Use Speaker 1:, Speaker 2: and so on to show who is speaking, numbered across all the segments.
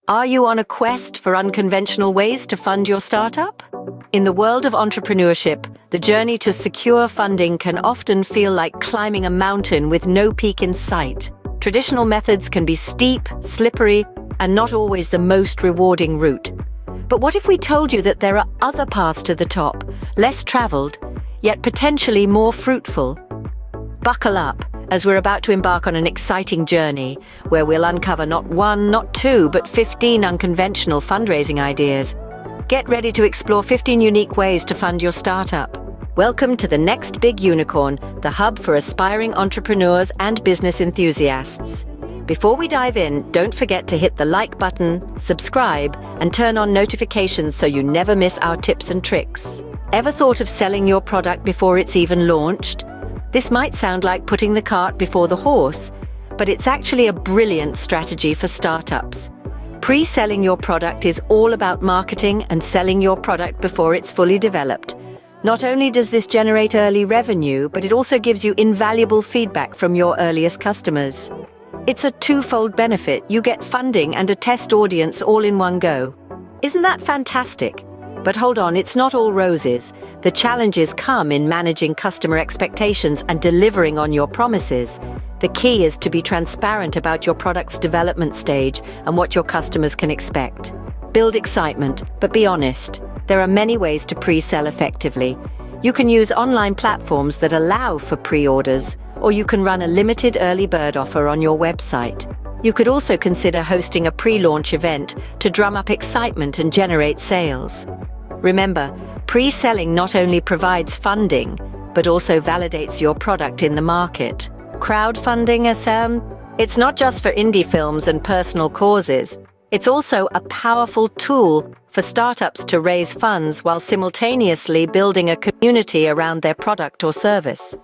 Speaker 1: Are you on a quest for unconventional ways to fund your startup? In the world of entrepreneurship, the journey to secure funding can often feel like climbing a mountain with no peak in sight. Traditional methods can be steep, slippery, and not always the most rewarding route. But what if we told you that there are other paths to the top, less traveled, yet potentially more fruitful? Buckle up, as we're about to embark on an exciting journey where we'll uncover not one, not two, but 15 unconventional fundraising ideas. Get ready to explore 15 unique ways to fund your startup. Welcome to the next big unicorn, the hub for aspiring entrepreneurs and business enthusiasts. Before we dive in, don't forget to hit the like button, subscribe, and turn on notifications so you never miss our tips and tricks. Ever thought of selling your product before it's even launched? This might sound like putting the cart before the horse, but it's actually a brilliant strategy for startups. Pre-selling your product is all about marketing and selling your product before it's fully developed. Not only does this generate early revenue, but it also gives you invaluable feedback from your earliest customers. It's a twofold benefit. You get funding and a test audience all in one go. Isn't that fantastic? But hold on, it's not all roses. The challenges come in managing customer expectations and delivering on your promises. The key is to be transparent about your product's development stage and what your customers can expect. Build excitement, but be honest. There are many ways to pre-sell effectively. You can use online platforms that allow for pre-orders, or you can run a limited early bird offer on your website. You could also consider hosting a pre-launch event to drum up excitement and generate sales. Remember, pre-selling not only provides funding, but also validates your product in the market. Crowdfunding, it's not just for indie films and personal causes. It's also a powerful tool for startups to raise funds while simultaneously building a community around their product or service.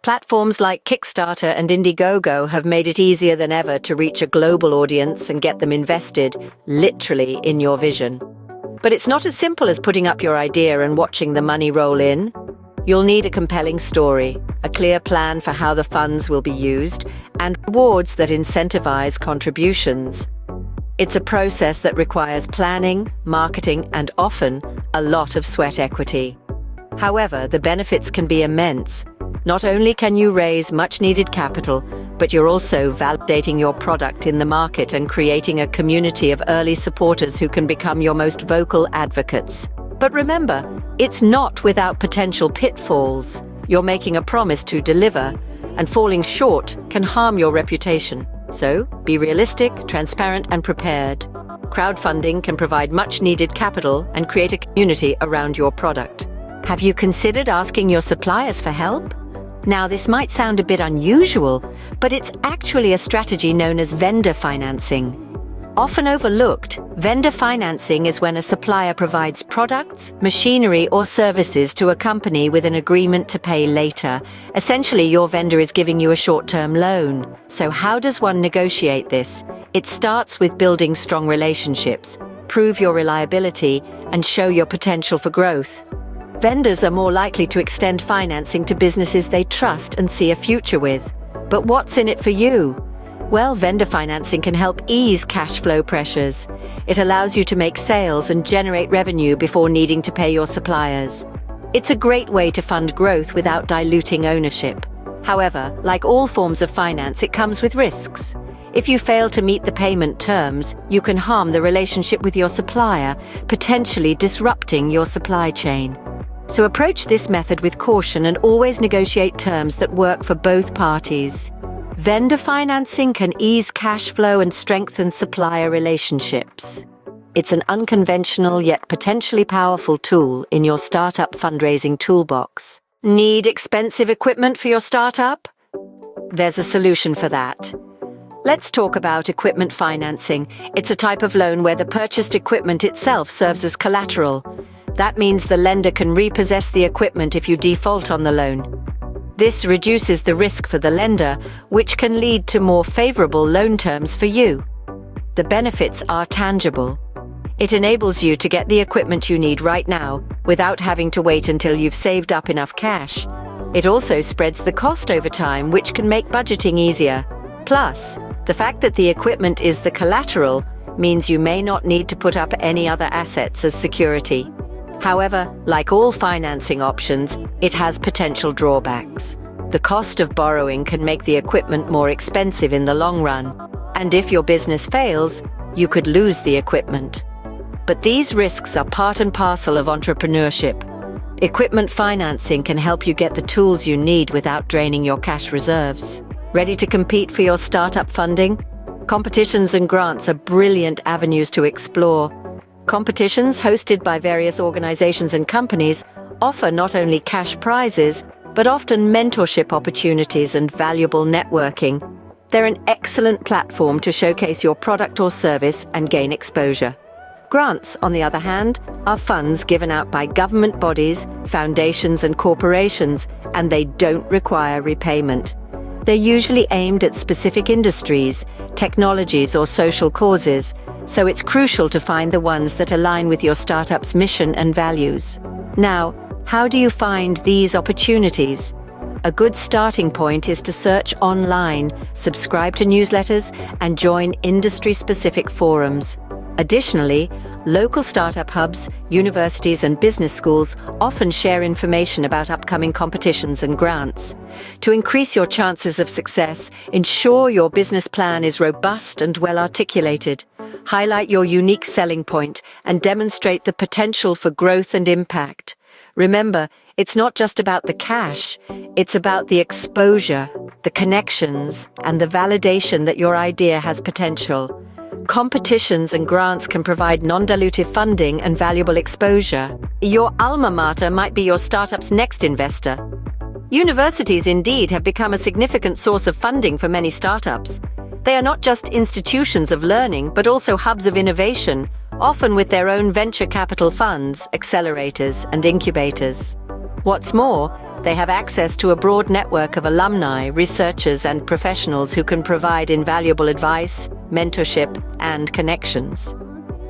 Speaker 1: Platforms like Kickstarter and Indiegogo have made it easier than ever to reach a global audience and get them invested, literally, in your vision. But it's not as simple as putting up your idea and watching the money roll in. You'll need a compelling story, a clear plan for how the funds will be used, and rewards that incentivize contributions. It's a process that requires planning, marketing, and often a lot of sweat equity. However, the benefits can be immense. Not only can you raise much-needed capital, but you're also validating your product in the market and creating a community of early supporters who can become your most vocal advocates. But remember, it's not without potential pitfalls. You're making a promise to deliver, and falling short can harm your reputation. So, be realistic, transparent, and prepared. Crowdfunding can provide much-needed capital and create a community around your product. Have you considered asking your suppliers for help? Now, this might sound a bit unusual, but it's actually a strategy known as vendor financing. Often overlooked, vendor financing is when a supplier provides products, machinery, or services to a company with an agreement to pay later. Essentially, your vendor is giving you a short-term loan. So how does one negotiate this? It starts with building strong relationships, prove your reliability, and show your potential for growth. Vendors are more likely to extend financing to businesses they trust and see a future with. But what's in it for you? Well, vendor financing can help ease cash flow pressures. It allows you to make sales and generate revenue before needing to pay your suppliers. It's a great way to fund growth without diluting ownership. However, like all forms of finance, it comes with risks. If you fail to meet the payment terms, you can harm the relationship with your supplier, potentially disrupting your supply chain. So approach this method with caution and always negotiate terms that work for both parties. Vendor financing can ease cash flow and strengthen supplier relationships. It's an unconventional yet potentially powerful tool in your startup fundraising toolbox. Need expensive equipment for your startup? There's a solution for that. Let's talk about equipment financing. It's a type of loan where the purchased equipment itself serves as collateral. That means the lender can repossess the equipment if you default on the loan. This reduces the risk for the lender, which can lead to more favorable loan terms for you. The benefits are tangible. It enables you to get the equipment you need right now, without having to wait until you've saved up enough cash. It also spreads the cost over time, which can make budgeting easier. Plus, the fact that the equipment is the collateral means you may not need to put up any other assets as security. However, like all financing options, it has potential drawbacks. The cost of borrowing can make the equipment more expensive in the long run, and if your business fails, you could lose the equipment. But these risks are part and parcel of entrepreneurship. Equipment financing can help you get the tools you need without draining your cash reserves. Ready to compete for your startup funding? Competitions and grants are brilliant avenues to explore. Competitions hosted by various organizations and companies offer not only cash prizes, but often mentorship opportunities and valuable networking. They're an excellent platform to showcase your product or service and gain exposure. Grants, on the other hand, are funds given out by government bodies, foundations and corporations, and they don't require repayment. They're usually aimed at specific industries, technologies or social causes, so it's crucial to find the ones that align with your startup's mission and values. Now, how do you find these opportunities? A good starting point is to search online, subscribe to newsletters, and join industry-specific forums. Additionally, local startup hubs, universities and business schools often share information about upcoming competitions and grants. To increase your chances of success, ensure your business plan is robust and well articulated. Highlight your unique selling point and demonstrate the potential for growth and impact. Remember, it's not just about the cash, it's about the exposure, the connections, and the validation that your idea has potential. Competitions and grants can provide non-dilutive funding and valuable exposure. Your alma mater might be your startup's next investor. Universities indeed have become a significant source of funding for many startups. They are not just institutions of learning, but also hubs of innovation, often with their own venture capital funds, accelerators, and incubators. What's more, they have access to a broad network of alumni, researchers, and professionals who can provide invaluable advice, mentorship, and connections.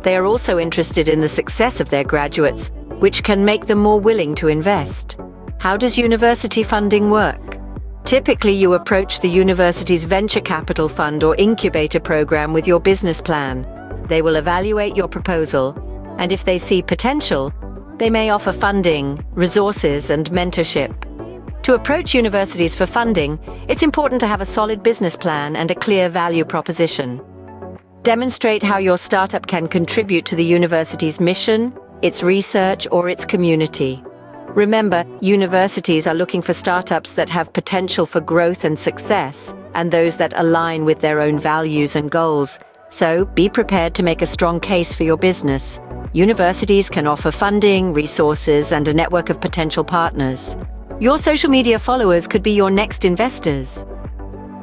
Speaker 1: They are also interested in the success of their graduates, which can make them more willing to invest. How does university funding work? Typically, you approach the university's venture capital fund or incubator program with your business plan. They will evaluate your proposal, and if they see potential, they may offer funding, resources, and mentorship. To approach universities for funding, it's important to have a solid business plan and a clear value proposition. Demonstrate how your startup can contribute to the university's mission, its research, or its community. Remember, universities are looking for startups that have potential for growth and success, and those that align with their own values and goals. So, be prepared to make a strong case for your business. Universities can offer funding, resources, and a network of potential partners. Your social media followers could be your next investors.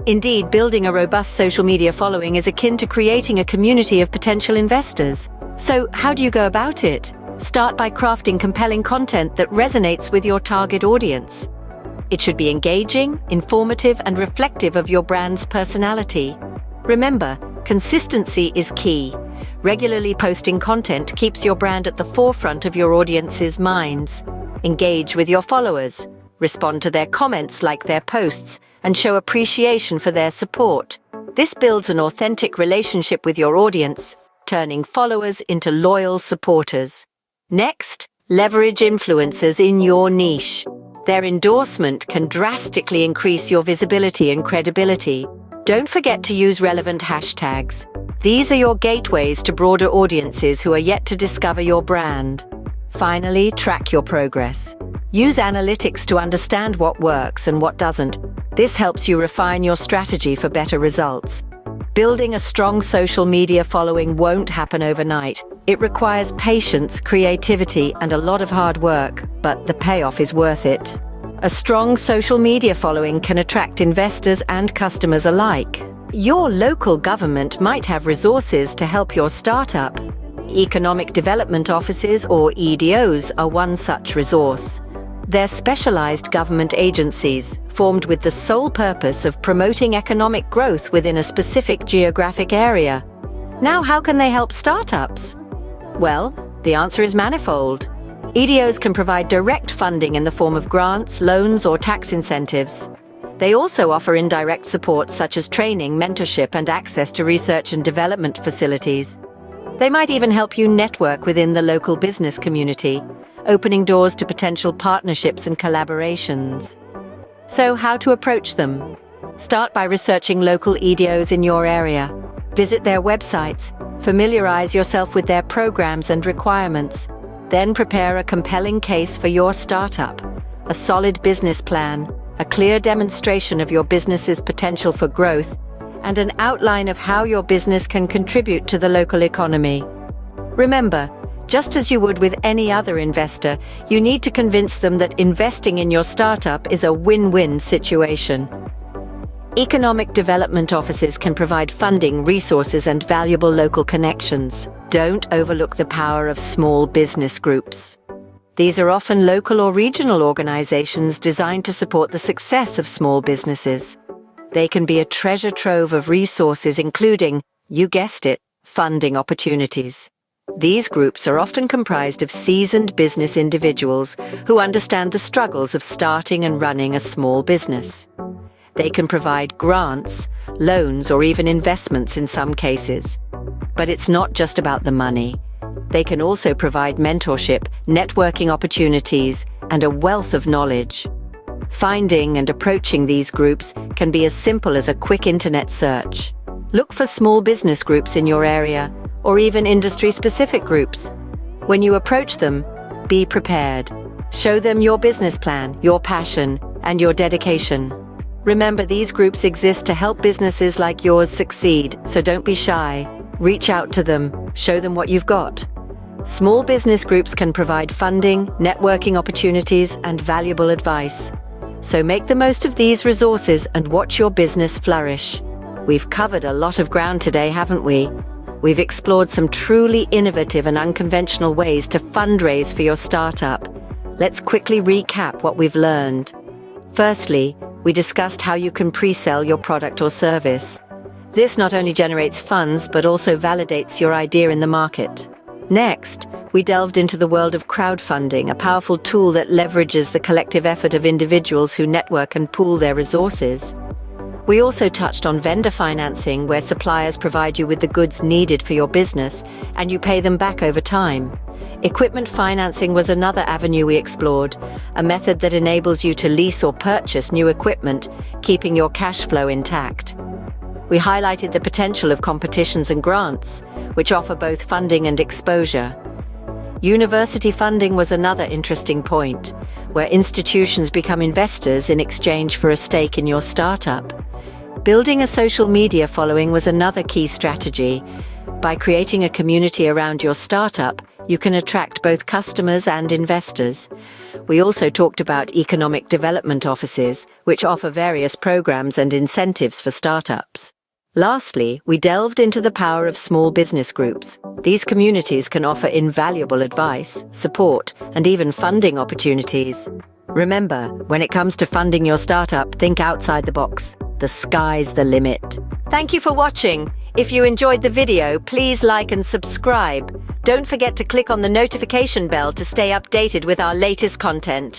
Speaker 1: Indeed, building a robust social media following is akin to creating a community of potential investors. So, how do you go about it? Start by crafting compelling content that resonates with your target audience. It should be engaging, informative, and reflective of your brand's personality. Remember, consistency is key. Regularly posting content keeps your brand at the forefront of your audience's minds. Engage with your followers. Respond to their comments, like their posts, and show appreciation for their support. This builds an authentic relationship with your audience, turning followers into loyal supporters. Next, leverage influencers in your niche. Their endorsement can drastically increase your visibility and credibility. Don't forget to use relevant hashtags. These are your gateways to broader audiences who are yet to discover your brand. Finally, track your progress. Use analytics to understand what works and what doesn't. This helps you refine your strategy for better results. Building a strong social media following won't happen overnight. It requires patience, creativity, and a lot of hard work, but the payoff is worth it. A strong social media following can attract investors and customers alike. Your local government might have resources to help your startup. Economic development offices, or EDOs, are one such resource. They're specialized government agencies, formed with the sole purpose of promoting economic growth within a specific geographic area. Now, how can they help startups? Well, the answer is manifold. EDOs can provide direct funding in the form of grants, loans, or tax incentives. They also offer indirect support such as training, mentorship, and access to research and development facilities. They might even help you network within the local business community, opening doors to potential partnerships and collaborations. So, how to approach them? Start by researching local EDOs in your area. Visit their websites, familiarize yourself with their programs and requirements. Then prepare a compelling case for your startup, a solid business plan, a clear demonstration of your business's potential for growth, and an outline of how your business can contribute to the local economy. Remember, just as you would with any other investor, you need to convince them that investing in your startup is a win-win situation. Economic development offices can provide funding, resources, and valuable local connections. Don't overlook the power of small business groups. These are often local or regional organizations designed to support the success of small businesses. They can be a treasure trove of resources, including, you guessed it, funding opportunities. These groups are often comprised of seasoned business individuals who understand the struggles of starting and running a small business. They can provide grants, loans, or even investments in some cases. But it's not just about the money. They can also provide mentorship, networking opportunities, and a wealth of knowledge. Finding and approaching these groups can be as simple as a quick internet search. Look for small business groups in your area, or even industry-specific groups. When you approach them, be prepared. Show them your business plan, your passion, and your dedication. Remember, these groups exist to help businesses like yours succeed, so don't be shy. Reach out to them, show them what you've got. Small business groups can provide funding, networking opportunities, and valuable advice. So make the most of these resources and watch your business flourish. We've covered a lot of ground today, haven't we? We've explored some truly innovative and unconventional ways to fundraise for your startup. Let's quickly recap what we've learned. Firstly, we discussed how you can pre-sell your product or service. This not only generates funds, but also validates your idea in the market. Next, we delved into the world of crowdfunding, a powerful tool that leverages the collective effort of individuals who network and pool their resources. We also touched on vendor financing, where suppliers provide you with the goods needed for your business, and you pay them back over time. Equipment financing was another avenue we explored, a method that enables you to lease or purchase new equipment, keeping your cash flow intact. We highlighted the potential of competitions and grants, which offer both funding and exposure. University funding was another interesting point, where institutions become investors in exchange for a stake in your startup. Building a social media following was another key strategy. By creating a community around your startup, you can attract both customers and investors. We also talked about economic development offices, which offer various programs and incentives for startups. Lastly, we delved into the power of small business groups. These communities can offer invaluable advice, support, and even funding opportunities. Remember, when it comes to funding your startup, think outside the box. The sky's the limit. Thank you for watching. If you enjoyed the video, please like and subscribe. Don't forget to click on the notification bell to stay updated with our latest content.